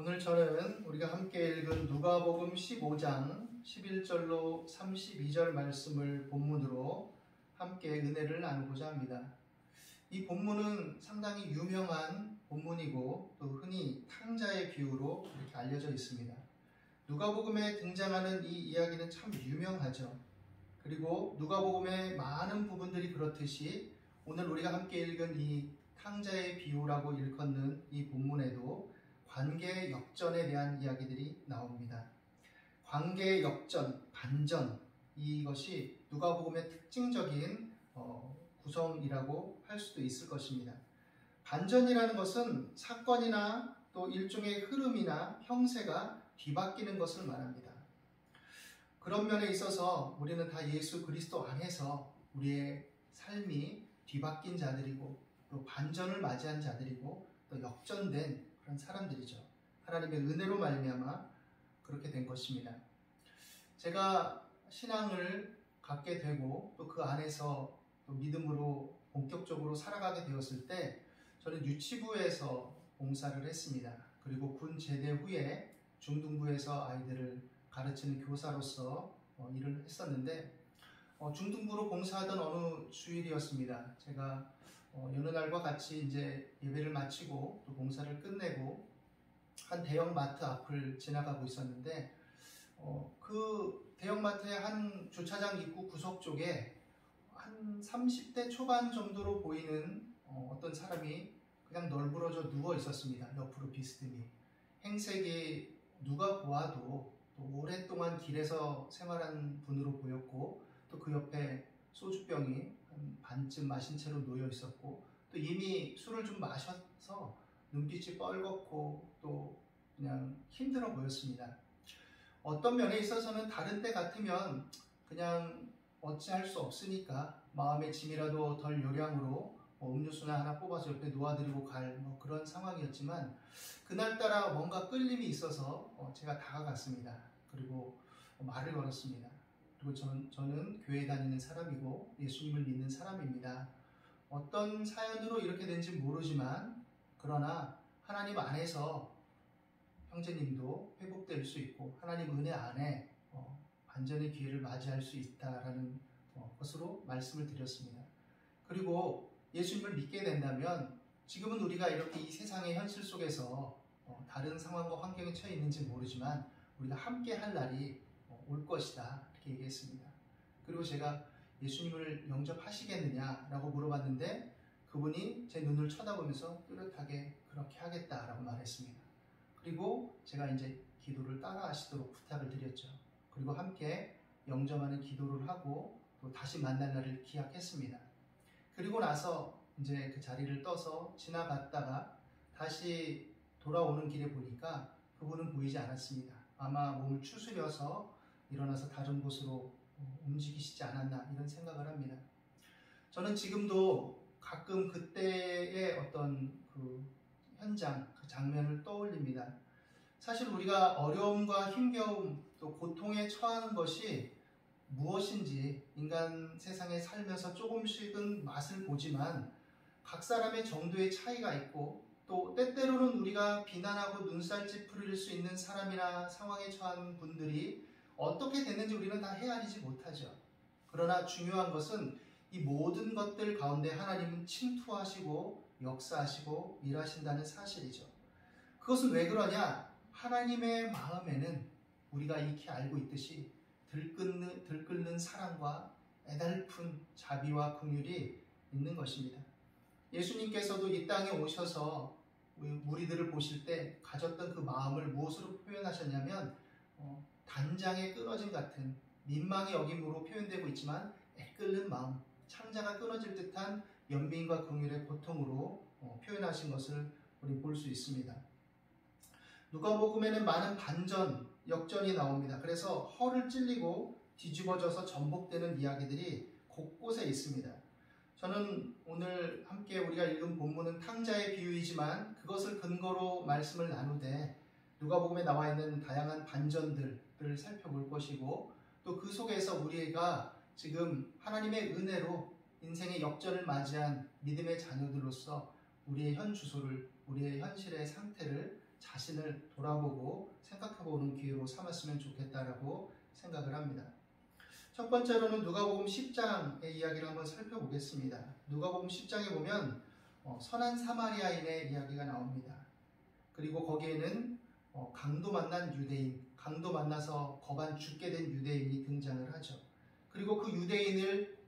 오늘 저는 우리가 함께 읽은 누가복음 15장 11절로 32절 말씀을 본문으로 함께 은혜를 나누고자 합니다. 이 본문은 상당히 유명한 본문이고 또 흔히 탕자의 비유로 이렇게 알려져 있습니다. 누가복음에 등장하는 이 이야기는 참 유명하죠. 그리고 누가복음의 많은 부분들이 그렇듯이 오늘 우리가 함께 읽은 이 탕자의 비유라고 일컫는 이 본문에도 관계 역전에 대한 이야기들이 나옵니다. 관계 역전, 반전, 이것이 누가복음의 특징적인 구성이라고 할 수도 있을 것입니다. 반전이라는 것은 사건이나 또 일종의 흐름이나 형세가 뒤바뀌는 것을 말합니다. 그런 면에 있어서 우리는 다 예수 그리스도 안에서 우리의 삶이 뒤바뀐 자들이고 또 반전을 맞이한 자들이고 또 역전된 그런 사람들이죠. 하나님의 은혜로 말미암아 그렇게 된 것입니다. 제가 신앙을 갖게 되고 또 그 안에서 또 믿음으로 본격적으로 살아가게 되었을 때 저는 유치부에서 봉사를 했습니다. 그리고 군 제대 후에 중등부에서 아이들을 가르치는 교사로서 일을 했었는데 중등부로 봉사하던 어느 주일이었습니다. 제가 여느 날과 같이 이제 예배를 마치고 또 봉사를 끝내고 한 대형마트 앞을 지나가고 있었는데 그 대형마트의 한 주차장 입구 구석 쪽에 한 30대 초반 정도로 보이는 어떤 사람이 그냥 널브러져 누워 있었습니다. 옆으로 비스듬히. 행색이 누가 보아도 또 오랫동안 길에서 생활한 분으로 보였고 또 그 옆에 소주병이 한 반쯤 마신 채로 놓여 있었고 또 이미 술을 좀 마셔서 눈빛이 뻘겋고 또 그냥 힘들어 보였습니다. 어떤 면에 있어서는 다른 때 같으면 그냥 어찌할 수 없으니까 마음의 짐이라도 덜 요량으로 음료수나 하나 뽑아서 옆에 놓아드리고 갈 그런 상황이었지만 그날따라 뭔가 끌림이 있어서 제가 다가갔습니다. 그리고 말을 걸었습니다. 그리고 저는 교회 다니는 사람이고 예수님을 믿는 사람입니다. 어떤 사연으로 이렇게 된지 모르지만 그러나 하나님 안에서 형제님도 회복될 수 있고 하나님 은혜 안에 반전의 기회를 맞이할 수 있다라는 것으로 말씀을 드렸습니다. 그리고 예수님을 믿게 된다면 지금은 우리가 이렇게 이 세상의 현실 속에서 다른 상황과 환경에 처해 있는지 모르지만 우리가 함께 할 날이 올 것이다 이렇게 얘기했습니다. 그리고 제가 예수님을 영접하시겠느냐라고 물어봤는데 그분이 제 눈을 쳐다보면서 뚜렷하게 그렇게 하겠다라고 말했습니다. 그리고 제가 이제 기도를 따라 하시도록 부탁을 드렸죠. 그리고 함께 영접하는 기도를 하고 또 다시 만날 날을 기약했습니다. 그리고 나서 이제 그 자리를 떠서 지나갔다가 다시 돌아오는 길에 보니까 그분은 보이지 않았습니다. 아마 몸을 추스려서 일어나서 다른 곳으로 움직이시지 않았나 이런 생각을 합니다. 저는 지금도 가끔 그때의 어떤 그 현장, 그 장면을 떠올립니다. 사실 우리가 어려움과 힘겨움 또 고통에 처하는 것이 무엇인지 인간 세상에 살면서 조금씩은 맛을 보지만 각 사람의 정도의 차이가 있고 또 때때로는 우리가 비난하고 눈살 찌푸릴 수 있는 사람이나 상황에 처한 분들이 어떻게 됐는지 우리는 다 헤아리지 못하죠. 그러나 중요한 것은 이 모든 것들 가운데 하나님은 침투하시고 역사하시고 일하신다는 사실이죠. 그것은 왜 그러냐? 하나님의 마음에는 우리가 익히 알고 있듯이 들끓는 사랑과 애달픈 자비와 긍휼이 있는 것입니다. 예수님께서도 이 땅에 오셔서 무리들을 보실 때 가졌던 그 마음을 무엇으로 표현하셨냐면 단장의 끊어짐 같은 민망의 여김으로 표현되고 있지만 애끓는 마음, 창자가 끊어질 듯한 연민과 긍휼의 고통으로 표현하신 것을 우리 볼 수 있습니다. 누가복음에는 많은 반전, 역전이 나옵니다. 그래서 허를 찔리고 뒤집어져서 전복되는 이야기들이 곳곳에 있습니다. 저는 오늘 함께 우리가 읽은 본문은 탕자의 비유이지만 그것을 근거로 말씀을 나누되 누가복음에 나와 있는 다양한 반전들을 살펴볼 것이고 또 그 속에서 우리가 지금 하나님의 은혜로 인생의 역전을 맞이한 믿음의 자녀들로서 우리의 현 주소를, 우리의 현실의 상태를 자신을 돌아보고 생각해보는 기회로 삼았으면 좋겠다라고 생각을 합니다. 첫 번째로는 누가복음 10장의 이야기를 한번 살펴보겠습니다. 누가복음 10장에 보면 선한 사마리아인의 이야기가 나옵니다. 그리고 거기에는 강도 만난 유대인, 강도 만나서 거반 죽게 된 유대인이 등장을 하죠. 그리고 그 유대인을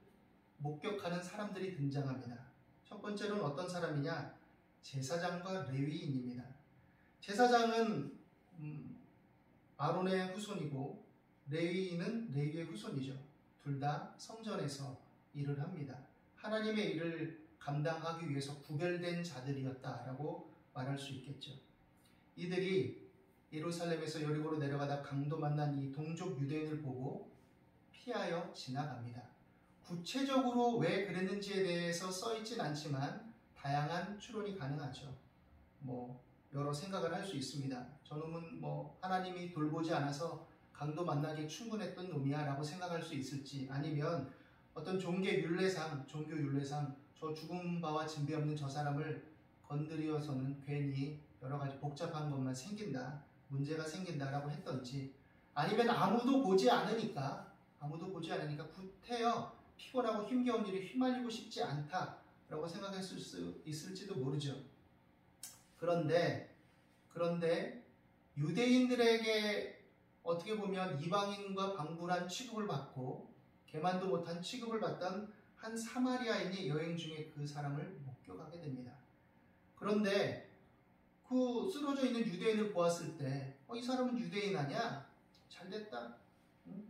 목격하는 사람들이 등장합니다. 첫 번째로는 어떤 사람이냐? 제사장과 레위인입니다. 제사장은 아론의 후손이고 레위인은 레위의 후손이죠. 둘 다 성전에서 일을 합니다. 하나님의 일을 감당하기 위해서 구별된 자들이었다라고 말할 수 있겠죠. 이들이 예루살렘에서 여리고로 내려가다 강도 만난 이 동족 유대인을 보고 피하여 지나갑니다. 구체적으로 왜 그랬는지에 대해서 써있진 않지만 다양한 추론이 가능하죠. 여러 생각을 할 수 있습니다. 저놈은 하나님이 돌보지 않아서 강도 만나기에 충분했던 놈이야 라고 생각할 수 있을지, 아니면 어떤 종교 윤례상 저 죽은 바와 진배 없는 저 사람을 건드려서는 괜히 여러 가지 복잡한 것만 생긴다, 문제가 생긴다라고 했던지, 아니면 아무도 보지 않으니까 구태여 피곤하고 힘겨운 일에 휘말리고 싶지 않다라고 생각했을 수 있을지도 모르죠. 그런데 유대인들에게 어떻게 보면 이방인과 방불한 취급을 받고 개만도 못한 취급을 받던 한 사마리아인이 여행 중에 그 사람을 목격하게 됩니다. 그런데 그 쓰러져 있는 유대인을 보았을 때 이 사람은 유대인 아니야? 잘됐다.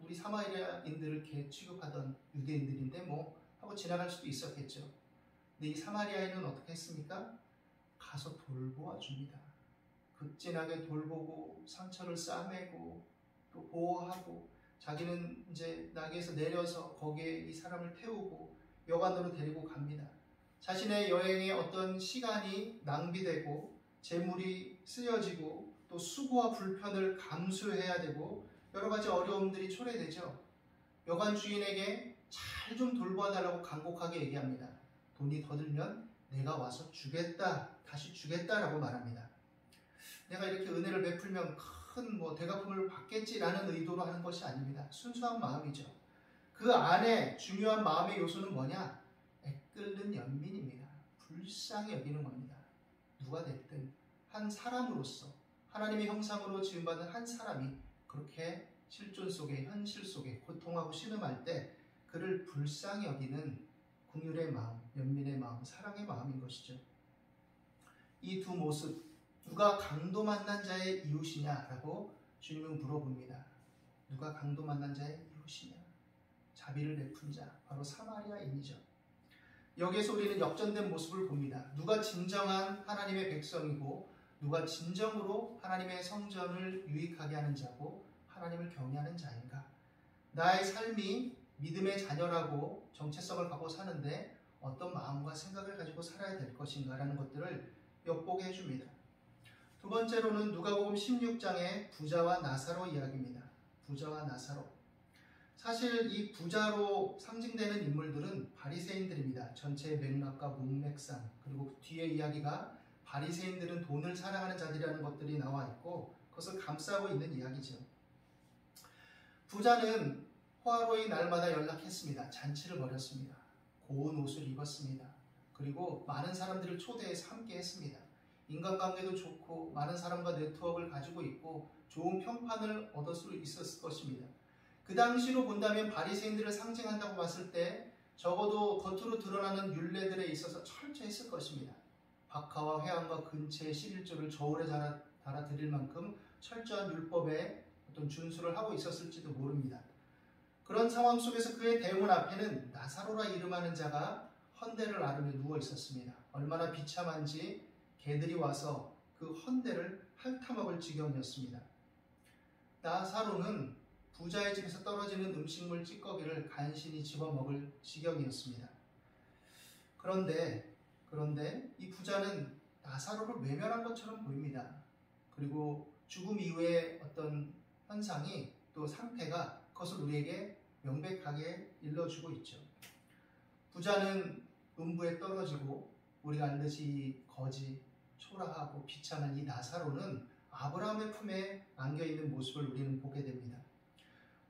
우리 사마리아인들을 개 취급하던 유대인들인데 하고 지나갈 수도 있었겠죠. 근데 이 사마리아인은 어떻게 했습니까? 가서 돌보아 줍니다. 극진하게 돌보고 상처를 싸매고 또 보호하고, 자기는 이제 나귀에서 내려서 거기에 이 사람을 태우고 여관으로 데리고 갑니다. 자신의 여행에 어떤 시간이 낭비되고 재물이 쓰여지고 또 수고와 불편을 감수해야 되고 여러 가지 어려움들이 초래되죠. 여관 주인에게 잘 좀 돌보아 달라고 간곡하게 얘기합니다. 돈이 더 들면 내가 와서 주겠다, 다시 주겠다라고 말합니다. 내가 이렇게 은혜를 베풀면 큰 대갚음을 받겠지라는 의도로 하는 것이 아닙니다. 순수한 마음이죠. 그 안에 중요한 마음의 요소는 뭐냐? 애끓는 연민입니다. 불쌍히 여기는 겁니다. 누가 됐든 한 사람으로서 하나님의 형상으로 지음받은 한 사람이 그렇게 실존 속에, 현실 속에 고통하고 신음할 때 그를 불쌍히 여기는 긍휼의 마음, 연민의 마음, 사랑의 마음인 것이죠. 이 두 모습, 누가 강도 만난 자의 이웃이냐라고 주님은 물어봅니다. 누가 강도 만난 자의 이웃이냐? 자비를 베푼 자, 바로 사마리아인이죠. 여기에서 우리는 역전된 모습을 봅니다. 누가 진정한 하나님의 백성이고 누가 진정으로 하나님의 성전을 유익하게 하는 자고 하나님을 경외하는 자인가? 나의 삶이 믿음의 자녀라고 정체성을 갖고 사는데 어떤 마음과 생각을 가지고 살아야 될 것인가 라는 것들을 엿보게 해줍니다. 두 번째로는 누가복음 16장의 부자와 나사로 이야기입니다. 부자와 나사로. 사실 이 부자로 상징되는 인물들은 바리새인들입니다. 전체의 맥락과 문맥상, 그리고 뒤에 이야기가 바리새인들은 돈을 사랑하는 자들이라는 것들이 나와 있고 그것을 감싸고 있는 이야기죠. 부자는 호화로이 날마다 연락했습니다. 잔치를 벌였습니다. 고운 옷을 입었습니다. 그리고 많은 사람들을 초대해서 함께 했습니다. 인간관계도 좋고 많은 사람과 네트워크를 가지고 있고 좋은 평판을 얻을 수 있었을 것입니다. 그 당시로 본다면 바리새인들을 상징한다고 봤을 때 적어도 겉으로 드러나는 율례들에 있어서 철저했을 것입니다. 박하와 회당과 근처의 11조를 저울에 달아 드릴 만큼 철저한 율법에 어떤 준수를 하고 있었을지도 모릅니다. 그런 상황 속에서 그의 대문 앞에는 나사로라 이름하는 자가 헌대를 앓으며 누워 있었습니다. 얼마나 비참한지 개들이 와서 그 헌대를 핥아먹을 지경이었습니다. 나사로는 부자의 집에서 떨어지는 음식물 찌꺼기를 간신히 집어먹을 지경이었습니다. 그런데 이 부자는 나사로를 외면한 것처럼 보입니다. 그리고 죽음 이후의 어떤 현상이 또 상태가 그것을 우리에게 명백하게 일러주고 있죠. 부자는 음부에 떨어지고 우리가 알듯이 거지, 초라하고 비참한 이 나사로는 아브라함의 품에 안겨있는 모습을 우리는 보게 됩니다.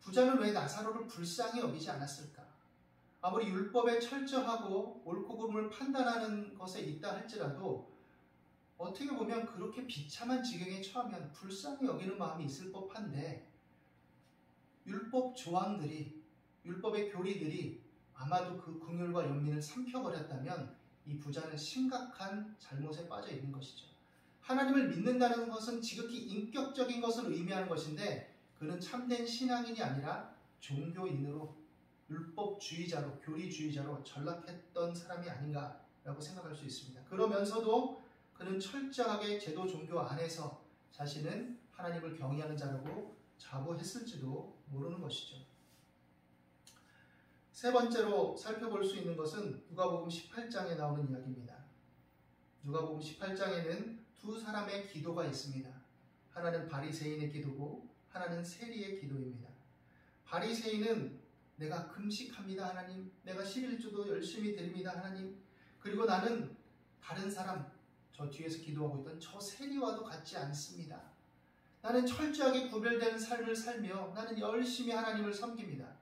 부자는 왜 나사로를 불쌍히 여기지 않았을까? 아무리 율법에 철저하고 옳고 그름을 판단하는 것에 있다 할지라도 어떻게 보면 그렇게 비참한 지경에 처하면 불쌍히 여기는 마음이 있을 법한데, 율법 조항들이, 율법의 교리들이 아마도 그 긍휼과 연민을 삼켜버렸다면 이 부자는 심각한 잘못에 빠져 있는 것이죠. 하나님을 믿는다는 것은 지극히 인격적인 것을 의미하는 것인데, 그는 참된 신앙인이 아니라 종교인으로, 율법주의자로, 교리주의자로 전락했던 사람이 아닌가라고 생각할 수 있습니다. 그러면서도 그는 철저하게 제도 종교 안에서 자신은 하나님을 경외하는 자라고 자부했을지도 모르는 것이죠. 세 번째로 살펴볼 수 있는 것은 누가복음 18장에 나오는 이야기입니다. 누가복음 18장에는 두 사람의 기도가 있습니다. 하나는 바리새인의 기도고 하나는 세리의 기도입니다. 바리새인은 내가 금식합니다 하나님, 내가 11조도 열심히 드립니다 하나님, 그리고 나는 다른 사람, 저 뒤에서 기도하고 있던 저 세리와도 같지 않습니다. 나는 철저하게 구별된 삶을 살며 나는 열심히 하나님을 섬깁니다.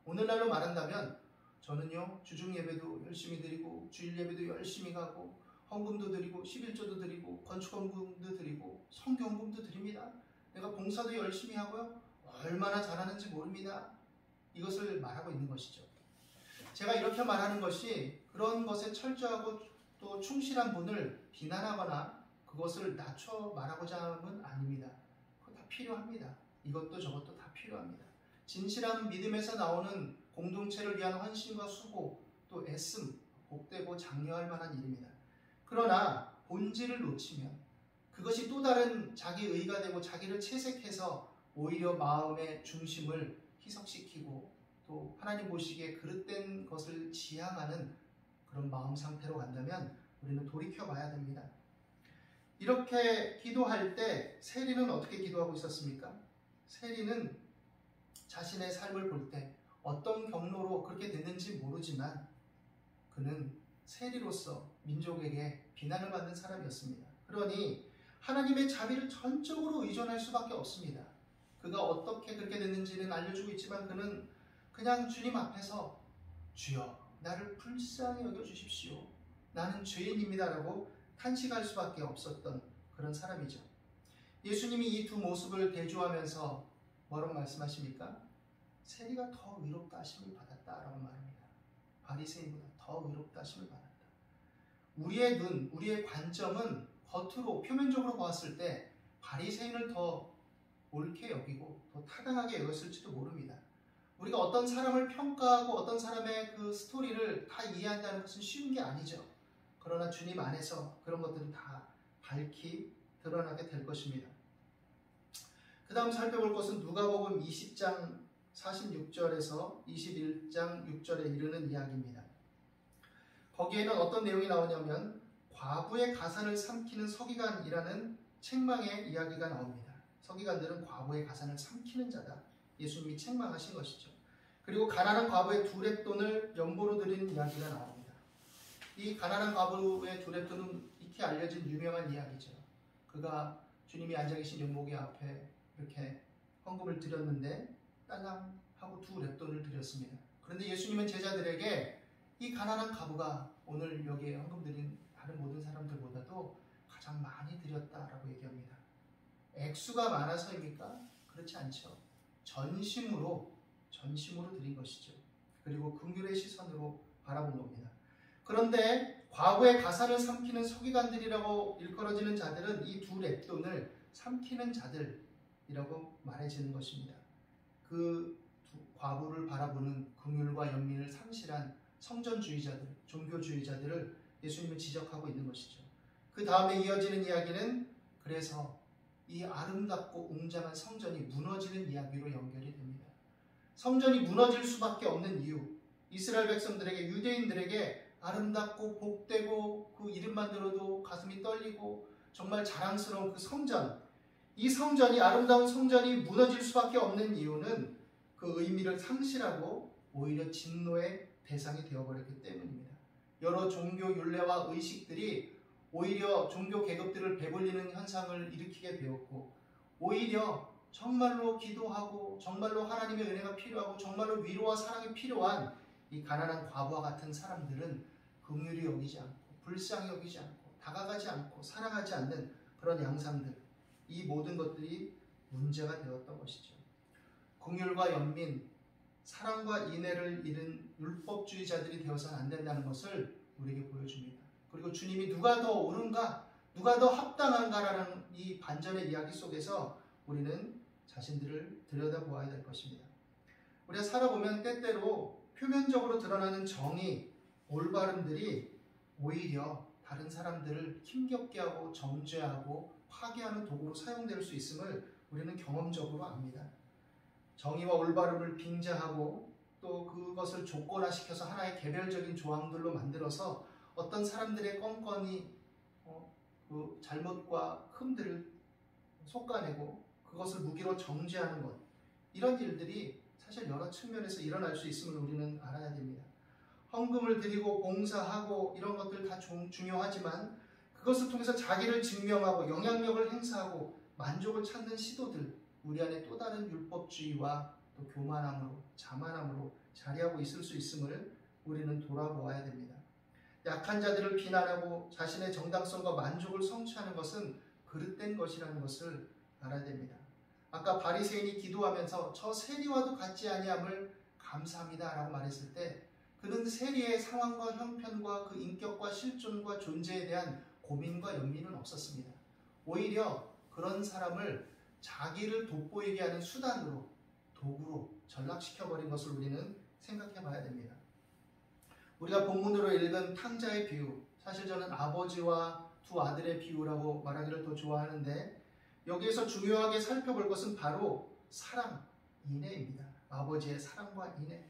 오늘날로 말한다면 저는요, 주중 예배도 열심히 드리고 주일 예배도 열심히 가고 헌금도 드리고 11조도 드리고 건축헌금도 드리고 성경헌금도 드립니다. 내가 봉사도 열심히 하고요, 얼마나 잘하는지 모릅니다. 이것을 말하고 있는 것이죠. 제가 이렇게 말하는 것이 그런 것에 철저하고 또 충실한 분을 비난하거나 그것을 낮춰 말하고자 함은 아닙니다. 그거 다 필요합니다. 이것도 저것도 다 필요합니다. 진실한 믿음에서 나오는 공동체를 위한 헌신과 수고, 또 애씀, 복되고 장려할 만한 일입니다. 그러나 본질을 놓치면 그것이 또 다른 자기 의가 되고 자기를 채색해서 오히려 마음의 중심을 희석시키고 또 하나님 보시기에 그릇된 것을 지향하는 그런 마음 상태로 간다면 우리는 돌이켜 봐야 됩니다. 이렇게 기도할 때 세리는 어떻게 기도하고 있었습니까? 세리는 자신의 삶을 볼 때 어떤 경로로 그렇게 됐는지 모르지만 그는 세리로서 민족에게 비난을 받는 사람이었습니다. 그러니 하나님의 자비를 전적으로 의존할 수밖에 없습니다. 그가 어떻게 그렇게 됐는지는 알려주고 있지만 그는 그냥 주님 앞에서 주여 나를 불쌍히 여겨주십시오, 나는 죄인입니다 라고 탄식할 수밖에 없었던 그런 사람이죠. 예수님이 이 두 모습을 대조하면서 뭐라고 말씀하십니까? 세리가 더 의롭다 하심을 받았다라고 말합니다. 바리새인보다 더 의롭다 하심을 받았다. 우리의 눈, 우리의 관점은 겉으로 표면적으로 보았을 때 바리새인을 더 옳게 여기고 더 타당하게 여겼을지도 모릅니다. 우리가 어떤 사람을 평가하고 어떤 사람의 그 스토리를 다 이해한다는 것은 쉬운 게 아니죠. 그러나 주님 안에서 그런 것들은 다 밝히 드러나게 될 것입니다. 그 다음 살펴볼 것은 누가복음 20장 46절에서 21장 6절에 이르는 이야기입니다. 거기에는 어떤 내용이 나오냐면 과부의 가산을 삼키는 서기관이라는 책망의 이야기가 나옵니다. 서기관들은 과부의 가산을 삼키는 자다, 예수님이 책망하신 것이죠. 그리고 가난한 과부의 두렙돈을 연보로 드리는 이야기가 나옵니다. 이 가난한 과부의 두렙돈은 익히 알려진 유명한 이야기죠. 그가 주님이 앉아 계신 연목의 앞에 이렇게 헌금을 드렸는데 딸랑 하고 두 렙돈을 드렸습니다. 그런데 예수님은 제자들에게 이 가난한 과부가 오늘 여기에 헌금 드린 다른 모든 사람들보다도 가장 많이 드렸다라고 얘기합니다. 액수가 많아서입니까? 그렇지 않죠. 전심으로 드린 것이죠. 그리고 긍휼의 시선으로 바라본 겁니다. 그런데 과부의 가산을 삼키는 서기관들이라고 일컬어지는 자들은 이 두 렙돈을 삼키는 자들이라고 말해지는 것입니다. 그 과부를 바라보는 긍휼과 연민을 상실한 성전주의자들, 종교주의자들을 예수님은 지적하고 있는 것이죠. 그 다음에 이어지는 이야기는 그래서 이 아름답고 웅장한 성전이 무너지는 이야기로 연결이 됩니다. 성전이 무너질 수밖에 없는 이유, 이스라엘 백성들에게, 유대인들에게 아름답고 복되고 그 이름만 들어도 가슴이 떨리고 정말 자랑스러운 그 성전, 이 성전이, 아름다운 성전이 무너질 수밖에 없는 이유는 그 의미를 상실하고 오히려 진노의 대상이 되어버렸기 때문입니다. 여러 종교 율례와 의식들이 오히려 종교 계급들을 배불리는 현상을 일으키게 되었고, 오히려 정말로 기도하고 정말로 하나님의 은혜가 필요하고 정말로 위로와 사랑이 필요한 이 가난한 과부와 같은 사람들은 긍휼히 여기지 않고 불쌍히 여기지 않고 다가가지 않고 사랑하지 않는 그런 양상들, 이 모든 것들이 문제가 되었던 것이죠. 긍휼과 연민, 사랑과 인애를 잃은 율법주의자들이 되어서는 안 된다는 것을 우리에게 보여줍니다. 그리고 주님이 누가 더 옳은가, 누가 더 합당한가라는 이 반전의 이야기 속에서 우리는 자신들을 들여다보아야 될 것입니다. 우리가 살아보면 때때로 표면적으로 드러나는 정의, 올바름들이 오히려 다른 사람들을 힘겹게 하고 정죄하고 파괴하는 도구로 사용될 수 있음을 우리는 경험적으로 압니다. 정의와 올바름을 빙자하고 또 그것을 조건화시켜서 하나의 개별적인 조항들로 만들어서 어떤 사람들의 껌껌이 그 잘못과 흠들을 솎아내고 그것을 무기로 정죄하는 것, 이런 일들이 사실 여러 측면에서 일어날 수 있음을 우리는 알아야 됩니다. 헌금을 드리고 봉사하고 이런 것들 다 중요하지만 그것을 통해서 자기를 증명하고 영향력을 행사하고 만족을 찾는 시도들, 우리 안에 또 다른 율법주의와 또 교만함으로, 자만함으로 자리하고 있을 수 있음을 우리는 돌아보아야 됩니다. 약한 자들을 비난하고 자신의 정당성과 만족을 성취하는 것은 그릇된 것이라는 것을 알아야 됩니다. 아까 바리새인이 기도하면서 저 세리와도 같지 아니함을 감사합니다 라고 말했을 때, 그는 세리의 상황과 형편과 그 인격과 실존과 존재에 대한 고민과 연민은 없었습니다. 오히려 그런 사람을 자기를 돋보이게 하는 수단으로, 도구로 전락시켜버린 것을 우리는 생각해 봐야 됩니다. 우리가 본문으로 읽은 탕자의 비유, 사실 저는 아버지와 두 아들의 비유라고 말하기를 더 좋아하는데, 여기에서 중요하게 살펴볼 것은 바로 사랑, 인애입니다. 아버지의 사랑과 인애,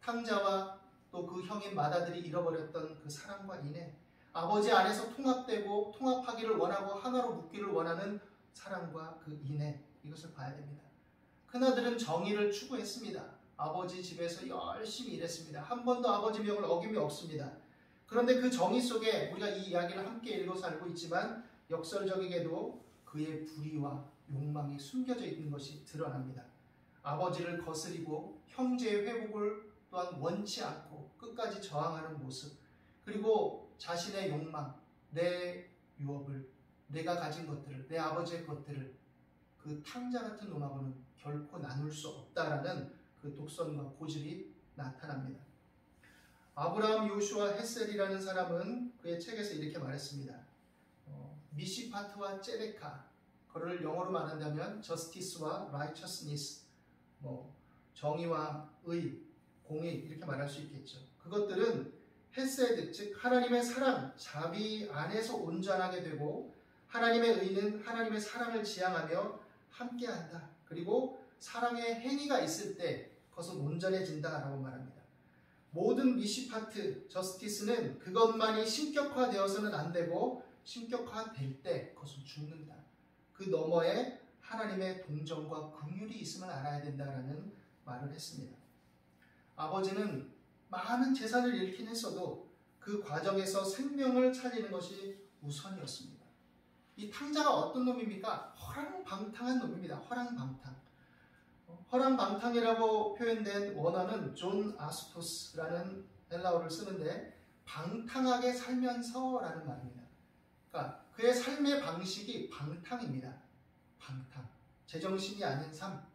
탕자와 또 그 형인 맏아들이 잃어버렸던 그 사랑과 인애, 아버지 안에서 통합되고 통합하기를 원하고 하나로 묶기를 원하는 사랑과 그 인애, 이것을 봐야 됩니다. 큰아들은 정의를 추구했습니다. 아버지 집에서 열심히 일했습니다. 한 번도 아버지 명을 어김이 없습니다. 그런데 그 정의 속에 우리가 이 이야기를 함께 읽어서 알고 있지만 역설적이게도 그의 불의와 욕망이 숨겨져 있는 것이 드러납니다. 아버지를 거스리고 형제의 회복을 또한 원치 않고 끝까지 저항하는 모습, 그리고 자신의 욕망, 내 유업을, 내가 가진 것들을, 내 아버지의 것들을 그 탕자 같은 놈하고는 결코 나눌 수 없다라는 그 독선과 고집이 나타납니다. 아브라함 요슈아 헤셀이라는 사람은 그의 책에서 이렇게 말했습니다. 미시파트와 째레카, 그를 영어로 말한다면 justice와 righteousness, 정의와 의, 공의, 이렇게 말할 수 있겠죠. 그것들은 헤세드, 즉 하나님의 사랑, 자비 안에서 온전하게 되고, 하나님의 의는 하나님의 사랑을 지향하며 함께한다. 그리고 사랑의 행위가 있을 때 그것은 온전해진다라고 말합니다. 모든 미시파트, 저스티스는 그것만이 신격화되어서는 안 되고, 신격화될 때 그것은 죽는다. 그 너머에 하나님의 동정과 긍휼이 있음을 알아야 된다라는 말을 했습니다. 아버지는 많은 재산을 잃긴 했어도 그 과정에서 생명을 살리는 것이 우선이었습니다. 이 탕자가 어떤 놈입니까? 허랑방탕한 놈입니다. 허랑방탕. 허랑방탕이라고 표현된 원어는 존 아스토스라는 헬라어를 쓰는데, 방탕하게 살면서라는 말입니다. 그러니까 그의 삶의 방식이 방탕입니다. 방탕. 제정신이 아닌 삶,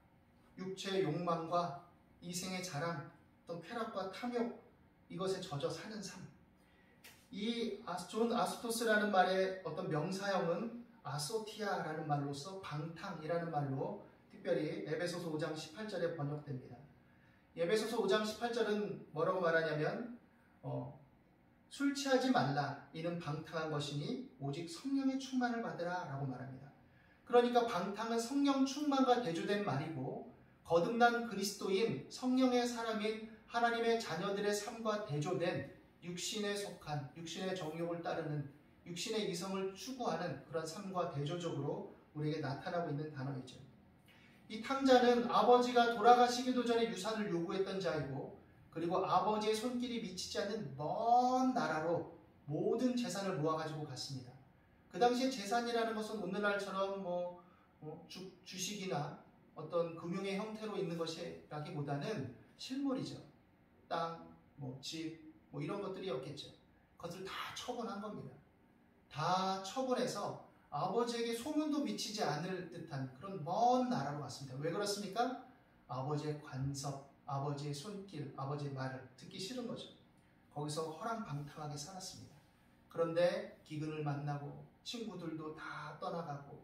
육체의 욕망과 이생의 자랑, 어떤 쾌락과 탐욕, 이것에 젖어 사는 삶. 이 존 아스토스라는 말의 어떤 명사형은 아소티아라는 말로서 방탕이라는 말로 특별히 에베소서 5장 18절에 번역됩니다. 에베소서 5장 18절은 뭐라고 말하냐면 술 취하지 말라, 이는 방탕한 것이니 오직 성령의 충만을 받으라 라고 말합니다. 그러니까 방탕은 성령 충만과 대조된 말이고, 거듭난 그리스도인 성령의 사람인 하나님의 자녀들의 삶과 대조된 육신에 속한, 육신의 정욕을 따르는, 육신의 이성을 추구하는 그런 삶과 대조적으로 우리에게 나타나고 있는 단어이죠. 이 탕자는 아버지가 돌아가시기도 전에 유산을 요구했던 자이고, 그리고 아버지의 손길이 미치지 않는 먼 나라로 모든 재산을 모아가지고 갔습니다. 그 당시에 재산이라는 것은 오늘날처럼 주식이나 어떤 금융의 형태로 있는 것이라기보다는 실물이죠. 땅, 집, 이런 것들이었겠죠. 그것을 다 처분한 겁니다. 다 처분해서 아버지에게 소문도 미치지 않을 듯한 그런 먼 나라로 갔습니다. 왜 그렇습니까? 아버지의 관섭, 아버지의 손길, 아버지의 말을 듣기 싫은 거죠. 거기서 허랑방탕하게 살았습니다. 그런데 기근을 만나고 친구들도 다 떠나가고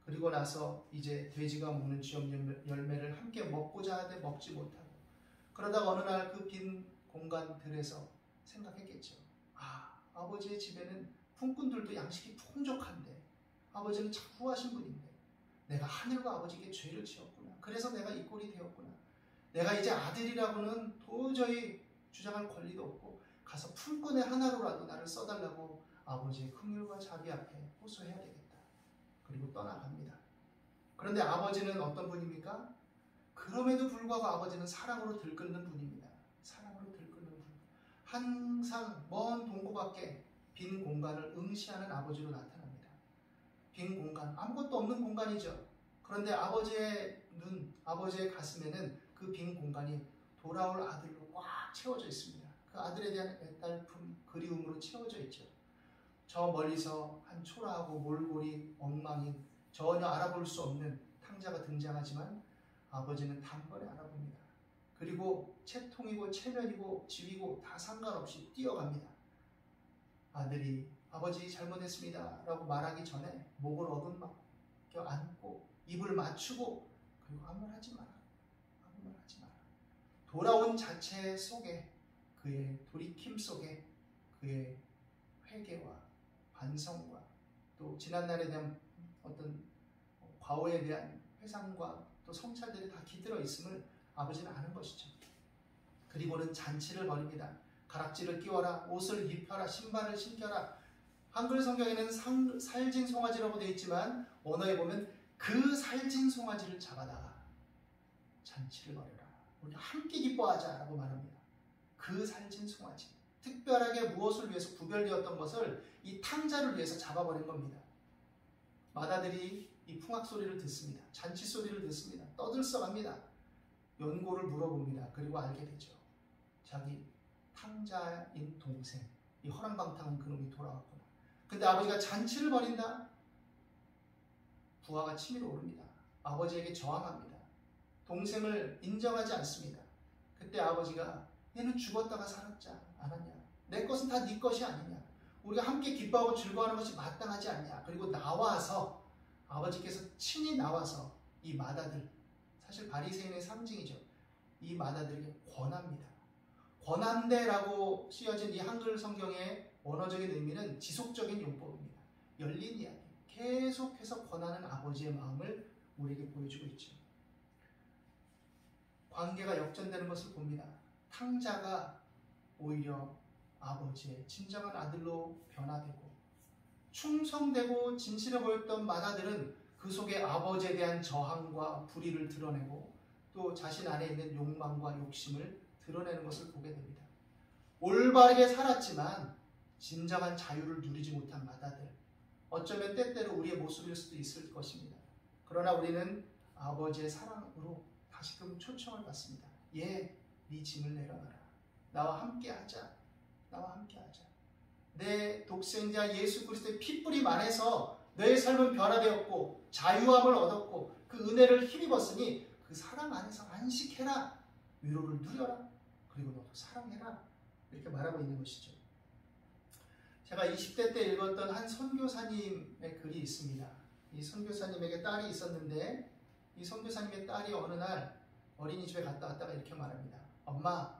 그리고 나서 이제 돼지가 먹는 쥐업 열매를 함께 먹고자 하되 먹지 못하고 그러다가 어느 날 그 빈 공간들에서 생각했겠죠. 아버지의 집에는 품꾼들도 양식이 풍족한데 아버지는 참 후하신 분인데 내가 하늘과 아버지께 죄를 지었구나. 그래서 내가 이 꼴이 되었구나. 내가 이제 아들이라고는 도저히 주장할 권리도 없고 가서 품꾼의 하나로라도 나를 써달라고 아버지의 긍휼과 자비 앞에 호소해야 되겠다. 그리고 떠나갑니다. 그런데 아버지는 어떤 분입니까? 그럼에도 불구하고 아버지는 사랑으로 들끓는 분입니다. 사랑으로 들끓는 분. 항상 먼 동고 밖에 빈 공간을 응시하는 아버지로 나타납니다. 빈 공간, 아무것도 없는 공간이죠. 그런데 아버지의 눈, 아버지의 가슴에는 그 빈 공간이 돌아올 아들로 꽉 채워져 있습니다. 그 아들에 대한 애달품, 그리움으로 채워져 있죠. 저 멀리서 한 초라하고 몰골이 엉망인 전혀 알아볼 수 없는 탕자가 등장하지만 아버지는 단번에 알아봅니다. 그리고 채통이고 체면이고 지위고 다 상관없이 뛰어갑니다. 아들이 아버지 잘못했습니다 라고 말하기 전에 목을 어긋맞겨 안고 입을 맞추고 그리고 아무 말 하지 마라. 아무 말 하지 마라. 돌아온 자체 속에 그의 돌이킴 속에 그의 회개와 반성과 또 지난날에 대한 어떤 과오에 대한 회상과 또 성찰들이 다 깃들어 있음을 아버지는 아는 것이죠. 그리고는 잔치를 벌입니다. 가락지를 끼워라, 옷을 입혀라, 신발을 신겨라. 한글 성경에는 살진 송아지라고 되어 있지만 언어에 보면 그 살진 송아지를 잡아다가 잔치를 벌여라. 우리 함께 기뻐하자라고 말합니다. 그 살진 송아지. 특별하게 무엇을 위해서 구별되었던 것을 이 탕자를 위해서 잡아버린 겁니다. 마다들이 이 풍악 소리를 듣습니다. 잔치 소리를 듣습니다. 떠들썩합니다. 연고를 물어봅니다. 그리고 알게 되죠. 자기 탕자인 동생, 이 허랑방탕한 그놈이 돌아왔구나. 근데 아버지가 잔치를 벌인다? 부하가 치밀어 오릅니다. 아버지에게 저항합니다. 동생을 인정하지 않습니다. 그때 아버지가 얘는 죽었다가 살았지 않았냐? 내 것은 다 네 것이 아니냐? 우리가 함께 기뻐하고 즐거워하는 것이 마땅하지 않냐? 그리고 나와서 아버지께서 친히 나와서 이 마다들, 사실 바리새인의 상징이죠. 이 마다들에게 권합니다. 권한대라고 쓰여진 이 한글 성경의 원어적인 의미는 지속적인 용법입니다. 열린 이야기, 계속해서 권하는 아버지의 마음을 우리에게 보여주고 있죠. 관계가 역전되는 것을 봅니다. 탕자가 오히려 아버지의 진정한 아들로 변화되고 충성되고 진실해 보였던 마다들은 그 속에 아버지에 대한 저항과 불의를 드러내고 또 자신 안에 있는 욕망과 욕심을 드러내는 것을 보게 됩니다. 올바르게 살았지만 진정한 자유를 누리지 못한 마다들, 어쩌면 때때로 우리의 모습일 수도 있을 것입니다. 그러나 우리는 아버지의 사랑으로 다시금 초청을 받습니다. 네 짐을 내려놔라. 나와 함께 하자. 나와 함께 하자. 내 독생자 예수 그리스도의 핏뿌림 안에서 너의 삶은 변화되었고 자유함을 얻었고 그 은혜를 힘입었으니 그 사랑 안에서 안식해라. 위로를 누려라. 그리고 너도 사랑해라. 이렇게 말하고 있는 것이죠. 제가 20대 때 읽었던 한 선교사님의 글이 있습니다. 이 선교사님에게 딸이 있었는데 이 선교사님의 딸이 어느 날 어린이집에 갔다 왔다가 이렇게 말합니다. 엄마,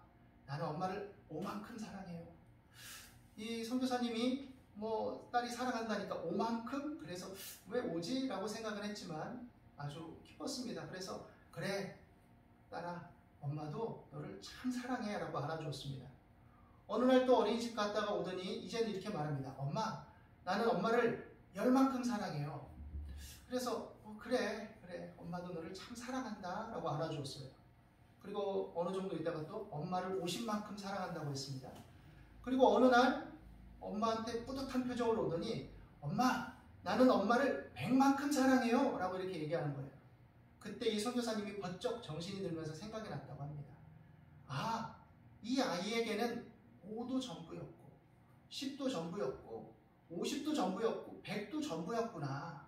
나는 엄마를 오만큼 사랑해요. 이 선교사님이 딸이 사랑한다니까 오만큼? 그래서 왜 오지? 라고 생각을 했지만 아주 기뻤습니다. 그래서 그래 딸아, 엄마도 너를 참 사랑해 라고 알아주었습니다. 어느 날 또 어린이집 갔다가 오더니 이제는 이렇게 말합니다. 엄마, 나는 엄마를 열만큼 사랑해요. 그래서 그래 엄마도 너를 참 사랑한다 라고 알아주었어요. 그리고 어느 정도 있다가 또 엄마를 50만큼 사랑한다고 했습니다. 그리고 어느 날 엄마한테 뿌듯한 표정으로 오더니 엄마, 나는 엄마를 100만큼 사랑해요 라고 이렇게 얘기하는 거예요. 그때 이 선교사님이 번쩍 정신이 들면서 생각이 났다고 합니다. 아, 이 아이에게는 5도 전부였고 10도 전부였고 50도 전부였고 100도 전부였구나.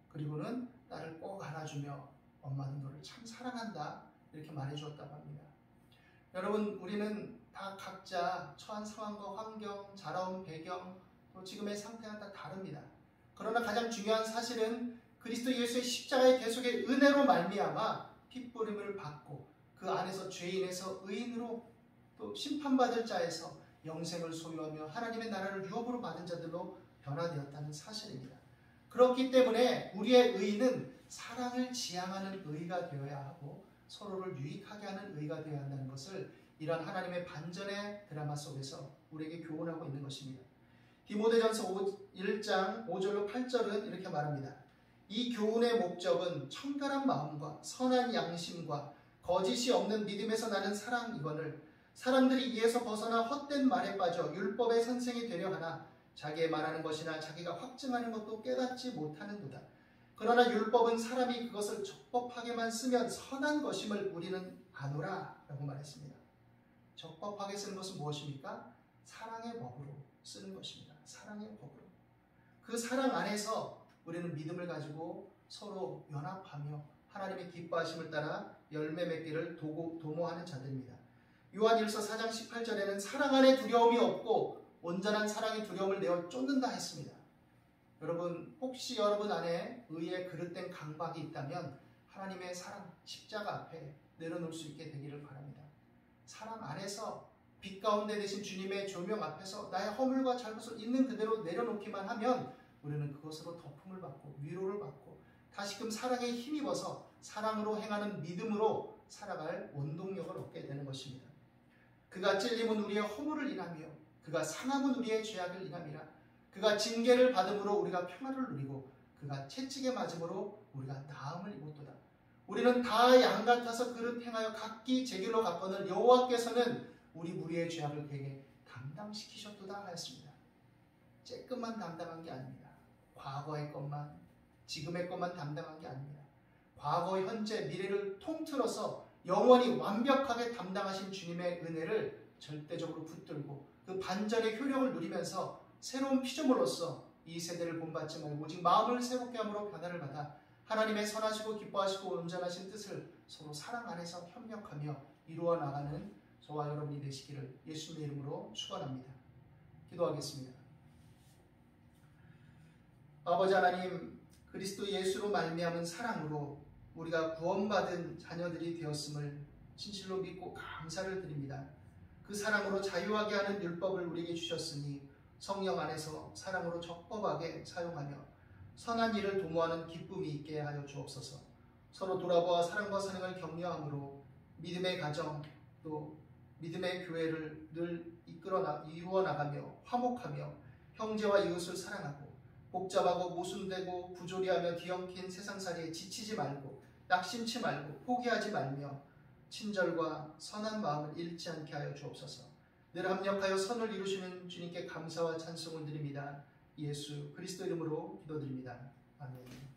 그리고는 나를 꼭 안아주며 엄마는 너를 참 사랑한다 이렇게 말해주었다고 합니다. 여러분, 우리는 다 각자 처한 상황과 환경, 자라온 배경, 또 지금의 상태가 다 다릅니다. 그러나 가장 중요한 사실은 그리스도 예수의 십자가의 대속의 은혜로 말미암아 핏부림을 받고 그 안에서 죄인에서 의인으로 또 심판받을 자에서 영생을 소유하며 하나님의 나라를 유업으로 받은 자들로 변화되었다는 사실입니다. 그렇기 때문에 우리의 의는 사랑을 지향하는 의가 되어야 하고 서로를 유익하게 하는 의가 되어야 한다는 것을 이런 하나님의 반전의 드라마 속에서 우리에게 교훈하고 있는 것입니다. 디모데전서 1장 5절로 8절은 이렇게 말합니다. 이 교훈의 목적은 청결한 마음과 선한 양심과 거짓이 없는 믿음에서 나는 사랑이거늘 사람들이 이에서 벗어나 헛된 말에 빠져 율법의 선생이 되려 하나 자기의 말하는 것이나 자기가 확증하는 것도 깨닫지 못하는도다. 그러나 율법은 사람이 그것을 적법하게만 쓰면 선한 것임을 우리는 아노라 라고 말했습니다. 적법하게 쓰는 것은 무엇입니까? 사랑의 법으로 쓰는 것입니다. 사랑의 법으로. 그 사랑 안에서 우리는 믿음을 가지고 서로 연합하며 하나님의 기뻐하심을 따라 열매 맺기를 도모하는 자들입니다. 요한일서 4장 18절에는 사랑 안에 두려움이 없고 온전한 사랑이 두려움을 내어 쫓는다 했습니다. 여러분, 혹시 여러분 안에 의에 그릇된 강박이 있다면 하나님의 사랑, 십자가 앞에 내려놓을 수 있게 되기를 바랍니다. 사랑 안에서 빛 가운데 되신 주님의 조명 앞에서 나의 허물과 잘못을 있는 그대로 내려놓기만 하면 우리는 그것으로 덮음을 받고 위로를 받고 다시금 사랑에 힘입어서 사랑으로 행하는 믿음으로 살아갈 원동력을 얻게 되는 것입니다. 그가 찔림은 우리의 허물을 인하며 그가 상함은 우리의 죄악을 인함이라. 그가 징계를 받음으로 우리가 평화를 누리고 그가 채찍에 맞음으로 우리가 나음을 입었도다. 우리는 다 양 같아서 그릇 행하여 각기 제 길로 갔거늘 여호와께서는 우리 무리의 죄악을 그에게 담당시키셨도다 하였습니다. 쬐끔만 담당한 게 아닙니다. 과거의 것만, 지금의 것만 담당한 게 아닙니다. 과거, 현재, 미래를 통틀어서 영원히 완벽하게 담당하신 주님의 은혜를 절대적으로 붙들고 그 반전의 효력을 누리면서 새로운 피조물로서 이 세대를 본받지 말고 오직 마음을 새롭게 함으로 변화를 받아 하나님의 선하시고 기뻐하시고 온전하신 뜻을 서로 사랑 안에서 협력하며 이루어 나가는 저와 여러분이 되시기를 예수님의 이름으로 축원합니다. 기도하겠습니다. 아버지 하나님, 그리스도 예수로 말미암은 사랑으로 우리가 구원받은 자녀들이 되었음을 진실로 믿고 감사를 드립니다. 그 사랑으로 자유하게 하는 율법을 우리에게 주셨으니 성령 안에서 사랑으로 적법하게 사용하며 선한 일을 도모하는 기쁨이 있게 하여 주옵소서. 서로 돌아보아 사랑과 선행을 격려함으로 믿음의 가정 또 믿음의 교회를 늘 이루어 나가며 화목하며 형제와 이웃을 사랑하고 복잡하고 모순되고 부조리하며 뒤엉킨 세상살이에 지치지 말고 낙심치 말고 포기하지 말며 친절과 선한 마음을 잃지 않게 하여 주옵소서. 늘 합력하여 선을 이루시는 주님께 감사와 찬송을 드립니다. 예수 그리스도 이름으로 기도드립니다. 아멘.